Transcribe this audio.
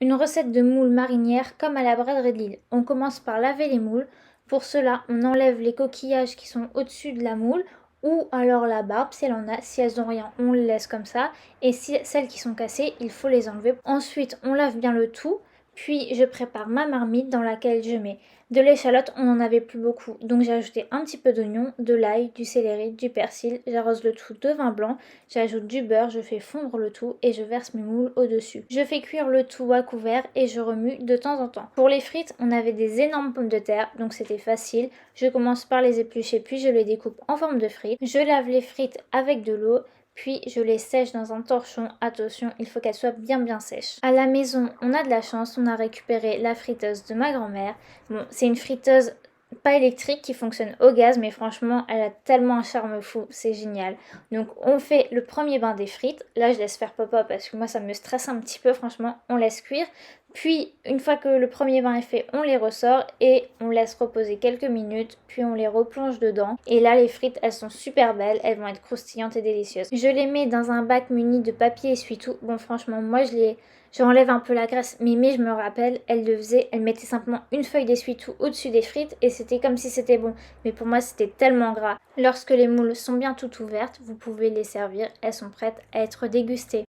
Une recette de moules marinières comme à la braderie de Lille. On commence par laver les moules. Pour cela, on enlève les coquillages qui sont au-dessus de la moule ou alors la barbe si elle en a. Si elles n'ont rien, on le laisse comme ça. Et si celles qui sont cassées, il faut les enlever. Ensuite, on lave bien le tout. Puis je prépare ma marmite dans laquelle je mets de l'échalote, on n'en avait plus beaucoup, donc j'ai ajouté un petit peu d'oignon, de l'ail, du céleri, du persil, j'arrose le tout de vin blanc, j'ajoute du beurre, je fais fondre le tout et je verse mes moules au-dessus. Je fais cuire le tout à couvert et je remue de temps en temps. Pour les frites, on avait des énormes pommes de terre, donc c'était facile. Je commence par les éplucher puis je les découpe en forme de frites. Je lave les frites avec de l'eau. Puis je les sèche dans un torchon. Attention, il faut qu'elles soient bien sèches. À la maison, on a de la chance, on a récupéré la friteuse de ma grand-mère. Bon, c'est une friteuse pas électrique qui fonctionne au gaz, mais franchement, elle a tellement un charme fou, c'est génial. Donc on fait le premier bain des frites. Là, je laisse faire papa parce que moi, ça me stresse un petit peu, franchement. On laisse cuire. Puis, une fois que le premier bain est fait, on les ressort et on laisse reposer quelques minutes, puis on les replonge dedans. Et là, les frites, elles sont super belles, elles vont être croustillantes et délicieuses. Je les mets dans un bac muni de papier essuie-tout. Bon, franchement, moi, j'enlève un peu la graisse, mais je me rappelle, elle le faisait, elle mettait simplement une feuille d'essuie-tout au-dessus des frites et c'était comme si c'était bon. Mais pour moi, c'était tellement gras. Lorsque les moules sont bien toutes ouvertes, vous pouvez les servir, elles sont prêtes à être dégustées.